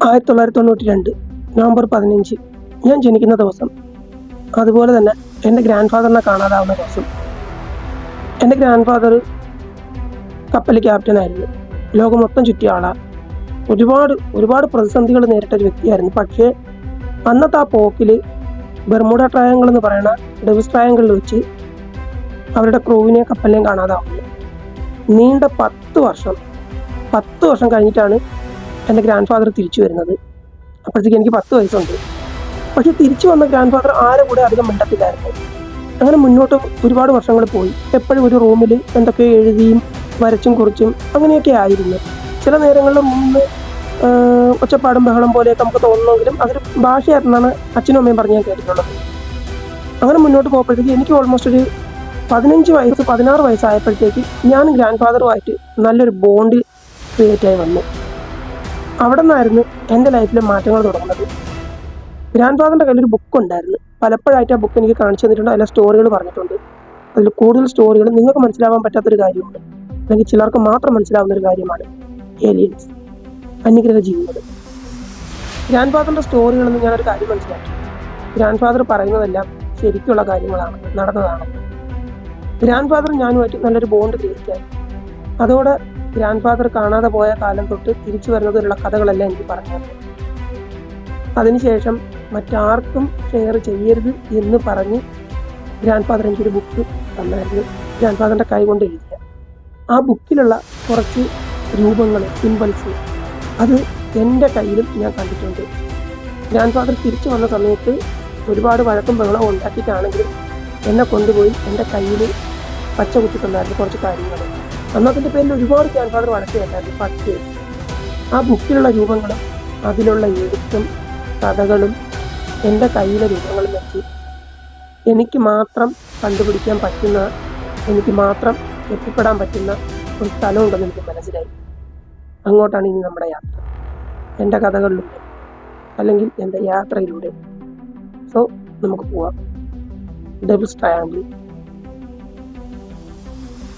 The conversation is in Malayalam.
1992 നവംബർ 15 ഞാൻ ജനിക്കുന്ന ദിവസം. അതുപോലെ തന്നെ എൻ്റെ ഗ്രാൻഡ് ഫാദറിനെ കാണാതാവുന്ന ദിവസം. എൻ്റെ ഗ്രാൻഡ് ഫാദർ കപ്പൽ ക്യാപ്റ്റനായിരുന്നു. ലോകം മൊത്തം ചുറ്റിയ ആളാണ്. ഒരുപാട് പ്രതിസന്ധികൾ നേരിട്ട ഒരു വ്യക്തിയായിരുന്നു. പക്ഷേ അന്നത്തെ ആ പോക്കിൽ ബർമുഡ ട്രയാങ്കിൾ എന്ന് പറയുന്ന ഡെവിസ് ട്രയാങ്കിളിൽ വെച്ച് അവരുടെ ക്രൂവിനെ കപ്പലിനെയും കാണാതാവുന്നു. നീണ്ട 10 വർഷം കഴിഞ്ഞിട്ടാണ് എൻ്റെ ഗ്രാൻഡ് ഫാദർ തിരിച്ചു വരുന്നത്. അപ്പോഴത്തേക്ക് എനിക്ക് 10 വയസ്സുണ്ട്. പക്ഷെ തിരിച്ചു വന്ന ഗ്രാൻഡ് ഫാദർ ആരും കൂടെ അധികം മിണ്ടത്തില്ലായിരുന്നു. അങ്ങനെ മുന്നോട്ട് ഒരുപാട് വർഷങ്ങൾ പോയി. എപ്പോഴും ഒരു റൂമിൽ എന്തൊക്കെ എഴുതിയും വരച്ചും കുറിച്ചും അങ്ങനെയൊക്കെ ആയിരുന്നു. ചില നേരങ്ങളിൽ റൂമിൽ ഒച്ചപ്പാടും ബഹളം പോലെയൊക്കെ നമുക്ക് തോന്നുമെങ്കിലും അതൊരു ഭാഷയായിരുന്നാണ് അച്ഛനും അമ്മയും പറഞ്ഞ് ഞാൻ കേട്ടിട്ടുള്ളത്. അങ്ങനെ മുന്നോട്ട് പോകുമ്പോഴത്തേക്ക് എനിക്ക് ഓൾമോസ്റ്റ് ഒരു 16 വയസ്സായപ്പോഴത്തേക്ക് ഞാൻ ഗ്രാൻഡ് ഫാദറുമായിട്ട് നല്ലൊരു ബോണ്ട് ക്രിയേറ്റായി വന്നു. അവിടെ നിന്നായിരുന്നു എൻ്റെ ലൈഫിലെ മാറ്റങ്ങൾ തുടങ്ങുന്നത്. ഗ്രാൻഡ് ഫാദറിൻ്റെ കയ്യിലൊരു ബുക്ക് ഉണ്ടായിരുന്നു. പലപ്പോഴായിട്ട് ആ ബുക്ക് എനിക്ക് കാണിച്ചു തന്നിട്ടുണ്ട്. അതിലെ സ്റ്റോറികൾ പറഞ്ഞിട്ടുണ്ട്. അതിൽ കൂടുതൽ സ്റ്റോറികൾ നിങ്ങൾക്ക് മനസ്സിലാവാൻ പറ്റാത്തൊരു കാര്യമുണ്ട്, അല്ലെങ്കിൽ ചിലർക്ക് മാത്രം മനസ്സിലാവുന്ന ഒരു കാര്യമാണ് ഏലിയൻസ്, അന്യഗ്രഹ ജീവികൾ. ഗ്രാൻഡ് ഫാദറിൻ്റെ സ്റ്റോറികളിൽ നിന്ന് ഞാനൊരു കാര്യം മനസ്സിലാക്കി. ഗ്രാൻഡ് ഫാദർ പറയുന്നതെല്ലാം ശരിക്കുള്ള കാര്യങ്ങളാണ്, നടന്നതാണ്. ഗ്രാൻഡ് ഫാദർ ഞാനുമായിട്ട് നല്ലൊരു ബോണ്ട് ക്രിയേറ്റായി. അതോടെ ഗ്രാൻഡ് ഫാദർ കാണാതെ പോയ കാലം തൊട്ട് തിരിച്ചു വരുന്നതിനുള്ള കഥകളെല്ലാം എനിക്ക് പറഞ്ഞു തന്നു. അതിനുശേഷം മറ്റാർക്കും ഷെയർ ചെയ്യരുത് എന്ന് പറഞ്ഞ് ഗ്രാൻഡ് ഫാദർ എനിക്കൊരു ബുക്ക് തന്നായിരുന്നു. ഗ്രാൻഡ് ഫാദറിൻ്റെ കൈ കൊണ്ട് എഴുതിയ ആ ബുക്കിലുള്ള കുറച്ച് രൂപങ്ങൾ, സിംബൽസ്, അത് എൻ്റെ കയ്യിലും ഞാൻ കണ്ടിട്ടുണ്ട്. ഗ്രാൻഡ് ഫാദർ തിരിച്ചു വന്ന സമയത്ത് ഒരുപാട് വഴക്കും ബഹളവും ഉണ്ടാക്കിയിട്ടാണെങ്കിലും എന്നെ കൊണ്ടുപോയി എൻ്റെ കയ്യിൽ പച്ച കുത്തിട്ടുണ്ടായിരുന്നു കുറച്ച് കാര്യങ്ങൾ. അന്നതിൻ്റെ പേരിൽ ഒരുപാട് ഗ്രാൻഡ് ഫാദർ വഴക്ക് കേട്ടായിരുന്നു. പക്ഷേ ആ ബുക്കിലുള്ള രൂപങ്ങളും അതിലുള്ള എഴുത്തും കഥകളും എൻ്റെ കയ്യിലെ രൂപങ്ങളും വെച്ച് എനിക്ക് മാത്രം കണ്ടുപിടിക്കാൻ പറ്റുന്ന, എനിക്ക് മാത്രം എത്തിപ്പെടാൻ പറ്റുന്ന ഒരു സ്ഥലമുണ്ടെന്ന് എനിക്ക് മനസ്സിലായി. അങ്ങോട്ടാണ് ഇനി നമ്മുടെ യാത്ര, എൻ്റെ കഥകളിലൂടെ അല്ലെങ്കിൽ എൻ്റെ യാത്രയിലൂടെ. സോ നമുക്ക് പോവാം ഡെവിൾസ് ട്രയാങ്കിൾ.